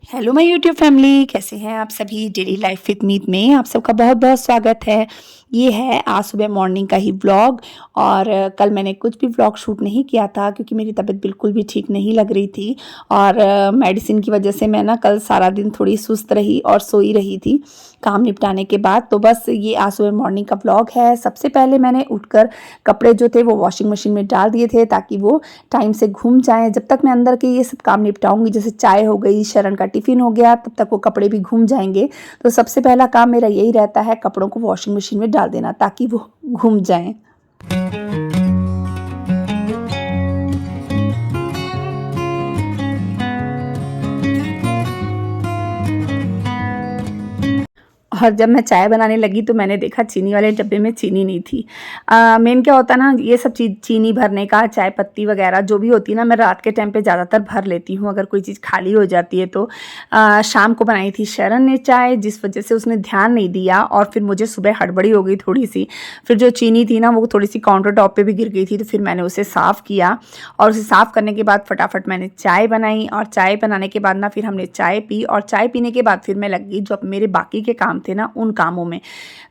Hello my YouTube family, कैसे हैं आप सभी। डेली लाइफ विद मीत में आप सबका बहुत बहुत स्वागत है। ये है आज सुबह मॉर्निंग का ही व्लॉग। और कल मैंने कुछ भी व्लॉग शूट नहीं किया था क्योंकि मेरी तबीयत बिल्कुल भी ठीक नहीं लग रही थी। और मेडिसिन की वजह से मैं ना कल सारा दिन थोड़ी सुस्त रही और सोई रही थी काम निपटाने के बाद। तो बस ये आज सुबह मॉर्निंग का व्लॉग है। सबसे पहले मैंने उठकर कपड़े जो थे वो वॉशिंग मशीन में डाल दिए थे ताकि वो टाइम से घूम जाएँ। जब तक मैं अंदर के ये सब काम निपटाऊंगी, जैसे चाय हो गई, शरण का टिफ़िन हो गया, तब तक वो कपड़े भी घूम जाएंगे। तो सबसे पहला काम मेरा यही रहता है कपड़ों को वॉशिंग मशीन में डाल देना ताकि वो घूम जाएं। और जब मैं चाय बनाने लगी तो मैंने देखा चीनी वाले डब्बे में चीनी नहीं थी। मेन क्या होता है ना, ये सब चीज़ चीनी भरने का, चाय पत्ती वगैरह जो भी होती है ना, मैं रात के टाइम पे ज़्यादातर भर लेती हूँ अगर कोई चीज़ खाली हो जाती है तो। शाम को बनाई थी शरण ने चाय, जिस वजह से उसने ध्यान नहीं दिया और फिर मुझे सुबह हड़बड़ी हो गई थोड़ी सी। फिर जो चीनी थी ना वो थोड़ी सी काउंटर टॉप पर भी गिर गई थी, तो फिर मैंने उसे साफ़ किया। और उसे साफ़ करने के बाद फटाफट मैंने चाय बनाई। और चाय बनाने के बाद ना फिर हमने चाय पी, और चाय पीने के बाद फिर मैं लग गई जो अब मेरे बाकी के काम थे ना उन कामों में।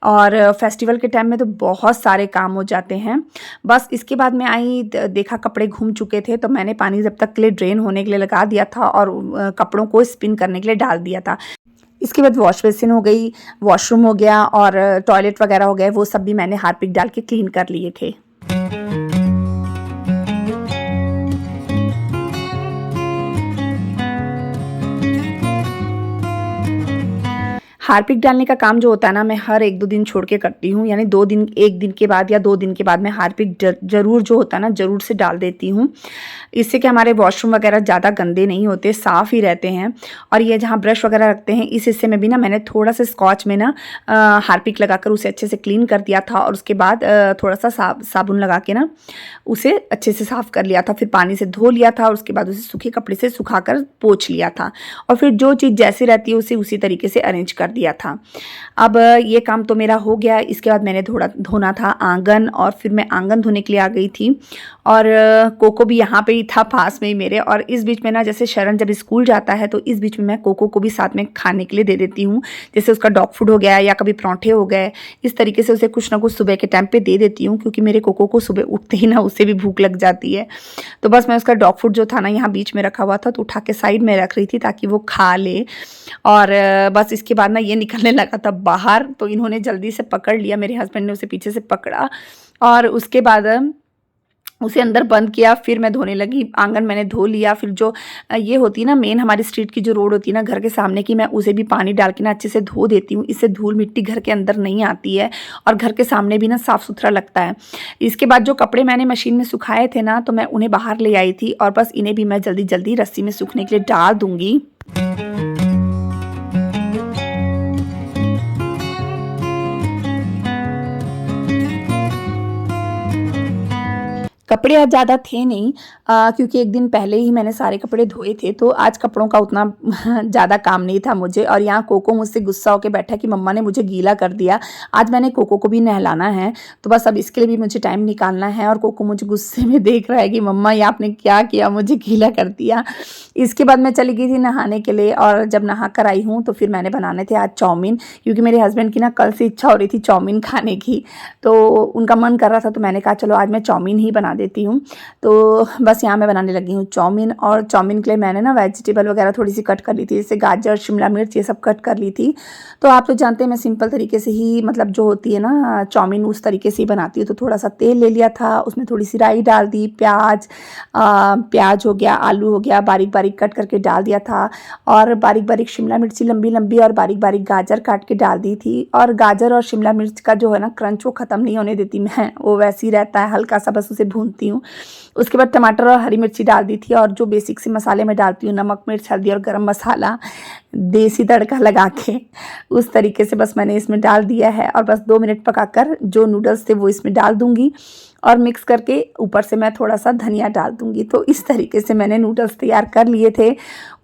और फेस्टिवल के टाइम में तो बहुत सारे काम हो जाते हैं। बस इसके बाद मैं आई, देखा कपड़े घूम चुके थे तो मैंने पानी जब तक के लिए ड्रेन होने के लिए लगा दिया था और कपड़ों को स्पिन करने के लिए डाल दिया था। इसके बाद वॉश बेसिन हो गई, वॉशरूम हो गया और टॉयलेट वगैरह हो गए, वो सब भी मैंने हार्पिक डाल के क्लीन कर लिए थे। हार्पिक डालने का काम जो होता है ना, मैं हर 1-2 दिन छोड़ के करती हूँ। यानी 2 दिन, 1 दिन के बाद या 2 दिन के बाद मैं हार्पिक ज़रूर जो होता है ना, ज़रूर से डाल देती हूँ। इससे कि हमारे वॉशरूम वगैरह ज़्यादा गंदे नहीं होते, साफ़ ही रहते हैं। और ये जहाँ ब्रश वगैरह रखते हैं इस हिस्से में भी ना मैंने थोड़ा सा स्कॉच में ना हार्पिक लगाकर उसे अच्छे से क्लीन कर दिया था। और उसके बाद थोड़ा सा साबुन लगा के ना उसे अच्छे से साफ़ कर लिया था। फिर पानी से धो लिया था और उसके बाद उसे सूखे कपड़े से सुखाकर पोंछ लिया था। और फिर जो चीज़ जैसी रहती है उसे उसी तरीके से अरेंज कर दिया था। अब ये काम तो मेरा हो गया। इसके बाद मैंने धोना था आंगन, और फिर मैं आंगन धोने के लिए आ गई थी। और कोको भी यहाँ पे ही था पास में ही मेरे। और इस बीच में ना, जैसे शरण जब स्कूल जाता है तो इस बीच में मैं कोको को भी साथ में खाने के लिए दे देती हूँ। जैसे उसका डॉग फूड हो गया या कभी पराठे हो गए, इस तरीके से उसे कुछ ना कुछ सुबह के टाइम पे दे देती हूँ, क्योंकि मेरे कोको को सुबह उठते ही ना उसे भी भूख लग जाती है। तो बस मैं उसका डॉग फूड जो था ना यहाँ बीच में रखा हुआ था, तो उठा के साइड में रख रही थी ताकि वो खा ले। और बस इसके बाद ना ये निकलने लगा था बाहर, तो इन्होंने जल्दी से पकड़ लिया, मेरे हस्बैंड ने उसे पीछे से पकड़ा और उसके बाद उसे अंदर बंद किया। फिर मैं धोने लगी, आंगन मैंने धो लिया। फिर जो ये होती है ना मेन हमारी स्ट्रीट की जो रोड होती है ना घर के सामने की, मैं उसे भी पानी डाल के ना अच्छे से धो देती हूँ। इससे धूल मिट्टी घर के अंदर नहीं आती है और घर के सामने भी ना साफ़ सुथरा लगता है। इसके बाद जो कपड़े मैंने मशीन में सुखाए थे ना, तो मैं उन्हें बाहर ले आई थी और बस इन्हें भी मैं जल्दी जल्दी रस्सी में सूखने के लिए डाल दूँगी। कपड़े आज ज़्यादा थे नहीं, क्योंकि एक दिन पहले ही मैंने सारे कपड़े धोए थे, तो आज कपड़ों का उतना ज़्यादा काम नहीं था मुझे। और यहाँ कोको मुझसे गुस्सा होकर बैठा कि मम्मा ने मुझे गीला कर दिया। आज मैंने कोको को भी नहलाना है, तो बस अब इसके लिए भी मुझे टाइम निकालना है। और कोको मुझे गुस्से में देख रहा है कि मम्मा ये आपने क्या किया, मुझे गीला कर दिया। इसके बाद मैं चली गई थी नहाने के लिए, और जब नहा कर आई हूँ तो फिर मैंने बनाने थे आज चाउमीन, क्योंकि मेरे हस्बैंड की ना कल से इच्छा हो रही थी चाउमीन खाने की। तो उनका मन कर रहा था, तो मैंने कहा चलो आज मैं चाउमीन ही बना देती हूँ। तो बस यहाँ मैं बनाने लगी हूँ चाउमीन। और चाउमीन के लिए मैंने ना वेजिटेबल वगैरह थोड़ी सी कट कर ली थी, जैसे गाजर, शिमला मिर्च, ये सब कट कर ली थी। तो आप तो जानते हैं मैं सिंपल तरीके से ही, मतलब जो होती है ना चाउमीन, उस तरीके से ही बनाती हूँ। तो थोड़ा सा तेल ले लिया था, उसमें थोड़ी सी राई डाल दी, प्याज हो गया, आलू हो गया, बारीक बारीक कट करके डाल दिया था। और बारीक बारीक शिमला मिर्ची लंबी लंबी और बारीक बारीक गाजर काट के डाल दी थी। और गाजर और शिमला मिर्च का जो है ना क्रंच, वो ख़त्म नहीं होने देती मैं, वो वैसे ही रहता है, हल्का सा बस उसे भूनती हूँ। उसके बाद टमाटर और हरी मिर्ची डाल दी थी। और जो बेसिक से मसाले मैं डालती हूँ, नमक, मिर्च, हल्दी और गरम मसाला, देसी तड़का लगा के, उस तरीके से बस मैंने इसमें डाल दिया है। और बस 2 मिनट पकाकर जो नूडल्स थे वो इसमें डाल दूँगी और मिक्स करके ऊपर से मैं थोड़ा सा धनिया डाल दूँगी। तो इस तरीके से मैंने नूडल्स तैयार कर लिए थे।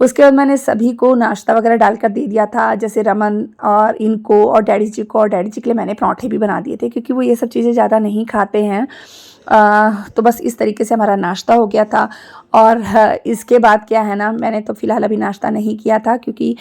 उसके बाद मैंने सभी को नाश्ता वगैरह डालकर दे दिया था, जैसे रमन और इनको और डैडी जी को। और डैडी जी के लिए मैंने पराठे भी बना दिए थे, क्योंकि वो ये सब चीज़ें ज़्यादा नहीं खाते हैं। तो बस इस तरीके से हमारा नाश्ता हो गया था। और इसके बाद क्या है ना, मैंने तो फ़िलहाल अभी नाश्ता नहीं किया था क्योंकि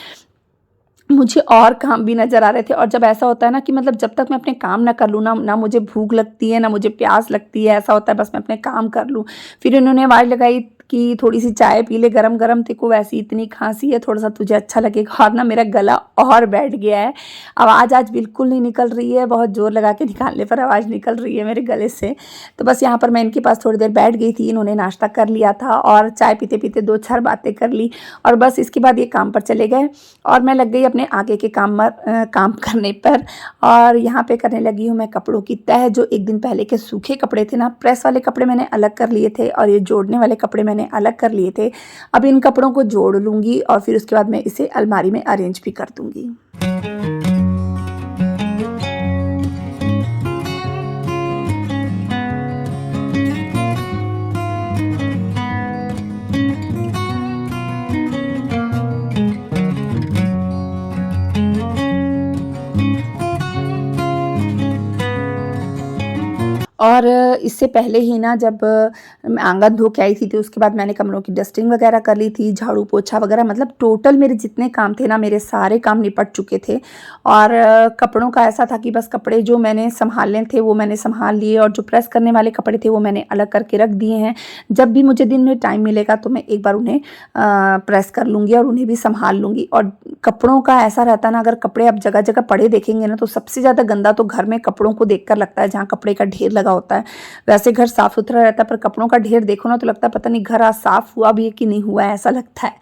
मुझे और काम भी नज़र आ रहे थे। और जब ऐसा होता है ना कि मतलब जब तक मैं अपने काम ना कर लूँ ना, ना मुझे भूख लगती है, ना मुझे प्यास लगती है, ऐसा होता है बस मैं अपने काम कर लूँ। फिर इन्होंने आवाज़ लगाई कि थोड़ी-सी चाय पी ले गरम-गरम, तेरे को वैसे ही इतनी खाँसी है, थोड़ा-सा तुझे अच्छा लगेगा। और ना मेरा गला और बैठ गया है, आवाज़ आज बिल्कुल नहीं निकल रही है, बहुत ज़ोर लगा के निकालने पर आवाज़ निकल रही है मेरे गले से। तो बस यहाँ पर मैं इनके पास थोड़ी देर बैठ गई थी, इन्होंने नाश्ता कर लिया था और चाय पीते-पीते 2-4 बातें कर ली और बस इसके बाद ये काम पर चले गए और मैं लग गई अपने आगे के काम करने पर। और यहाँ पे करने लगी हूँ मैं कपड़ों की तह। जो एक दिन पहले के सूखे कपड़े थे ना, प्रेस वाले कपड़े मैंने अलग कर लिए थे और ये जोड़ने वाले कपड़े मैंने अलग कर लिए थे। अब इन कपड़ों को जोड़ लूँगी और फिर उसके बाद मैं इसे अलमारी में अरेंज भी कर दूँगी। और इससे पहले ही ना जब मैं आंगन धो के आई थी तो उसके बाद मैंने कमरों की डस्टिंग वगैरह कर ली थी, झाड़ू पोछा वगैरह, मतलब टोटल मेरे जितने काम थे ना, मेरे सारे काम निपट चुके थे। और कपड़ों का ऐसा था कि बस कपड़े जो मैंने संभालने थे वो मैंने संभाल लिए और जो प्रेस करने वाले कपड़े थे वो मैंने अलग करके रख दिए हैं। जब भी मुझे दिन में टाइम मिलेगा तो मैं एक बार उन्हें प्रेस कर लूँगी और उन्हें भी संभाल लूँगी। और कपड़ों का ऐसा रहता है ना, अगर कपड़े आप जगह जगह पड़े देखेंगे ना तो सबसे ज़्यादा गंदा तो घर में कपड़ों को देखकर लगता है जहाँ कपड़े का ढेर लगा होता है। वैसे घर साफ सुथरा रहता है पर कपड़ों का ढेर देखो ना तो लगता है पता नहीं घर आज साफ हुआ भी है कि नहीं हुआ है, ऐसा लगता है।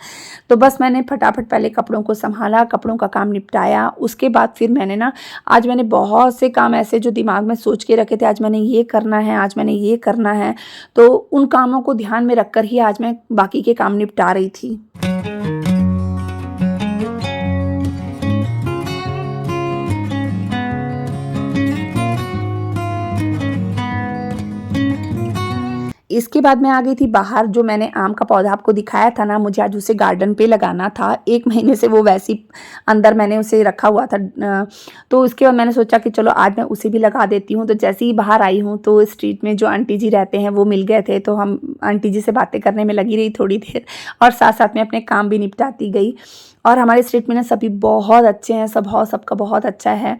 तो बस मैंने फटाफट पहले कपड़ों को संभाला, कपड़ों का काम निपटाया। उसके बाद फिर मैंने ना, आज मैंने बहुत से काम ऐसे जो दिमाग में सोच के रखे थे, आज मैंने ये करना है, आज मैंने ये करना है, तो उन कामों को ध्यान में रखकर ही आज मैं बाकी के काम निपटा रही थी। इसके बाद मैं आ गई थी बाहर। जो मैंने आम का पौधा आपको दिखाया था ना, मुझे आज उसे गार्डन पे लगाना था। 1 महीने से वो वैसे ही अंदर मैंने उसे रखा हुआ था। तो उसके बाद मैंने सोचा कि चलो आज मैं उसे भी लगा देती हूँ। तो जैसे ही बाहर आई हूँ तो स्ट्रीट में जो आंटी जी रहते हैं वो मिल गए थे, तो हम आंटी जी से बातें करने में लगी रही थोड़ी देर और साथ-साथ में अपने काम भी निपटाती गई। और हमारे स्ट्रीट में ना सभी बहुत अच्छे हैं, स्वभाव सबका बहुत अच्छा है।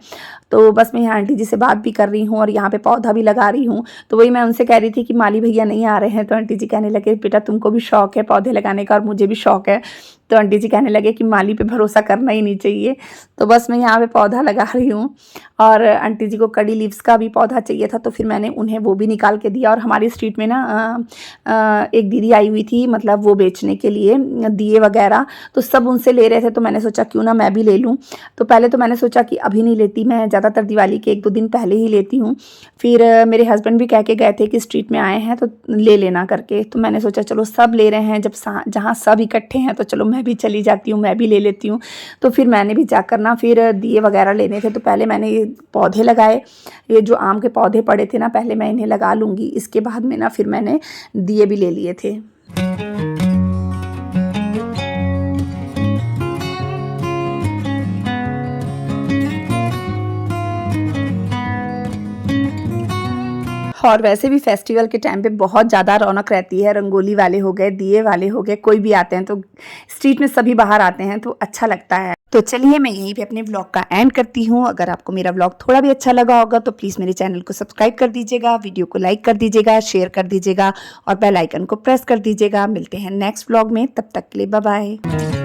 तो बस मैं यहाँ आंटी जी से बात भी कर रही हूँ और यहाँ पे पौधा भी लगा रही हूँ। तो वही मैं उनसे कह रही थी कि माली भैया नहीं आ रहे हैं, तो आंटी जी कहने लगे बेटा तुमको भी शौक है पौधे लगाने का और मुझे भी शौक है। तो आंटी जी कहने लगे कि माली पे भरोसा करना ही नहीं चाहिए। तो बस मैं यहाँ पे पौधा लगा रही हूँ और आंटी जी को कड़ी लीव्स का भी पौधा चाहिए था, तो फिर मैंने उन्हें वो भी निकाल के दिया। और हमारी स्ट्रीट में ना एक दीदी आई हुई थी, मतलब वो बेचने के लिए दिए वगैरह, तो सब उनसे ले रहे थे। तो मैंने सोचा क्यों ना मैं भी ले लूँ। तो पहले तो मैंने सोचा कि अभी नहीं लेती, मैं ज़्यादातर दिवाली के 1-2 दिन पहले ही लेती हूँ। फिर मेरे हस्बैंड भी कह के गए थे कि स्ट्रीट में आए हैं तो ले लेना करके। तो मैंने सोचा चलो सब ले रहे हैं, जब जहाँ सब इकट्ठे हैं तो चलो मैं भी चली जाती हूँ, मैं भी ले लेती हूँ। तो फिर मैंने भी जाकर ना फिर दिए वगैरह लेने थे। तो पहले मैंने ये पौधे लगाए, ये जो आम के पौधे पड़े थे ना, पहले मैं इन्हें लगा लूँगी। इसके बाद में ना फिर मैंने दिए भी ले लिए थे। और वैसे भी फेस्टिवल के टाइम पे बहुत ज़्यादा रौनक रहती है। रंगोली वाले हो गए, दिए वाले हो गए, कोई भी आते हैं तो स्ट्रीट में सभी बाहर आते हैं तो अच्छा लगता है। तो चलिए मैं यहीं पे अपने व्लॉग का एंड करती हूँ। अगर आपको मेरा व्लॉग थोड़ा भी अच्छा लगा होगा तो प्लीज़ मेरे चैनल को सब्सक्राइब कर दीजिएगा, वीडियो को लाइक कर दीजिएगा, शेयर कर दीजिएगा और बेल आइकन को प्रेस कर दीजिएगा। मिलते हैं नेक्स्ट व्लॉग में, तब तक के लिए बाय बाय।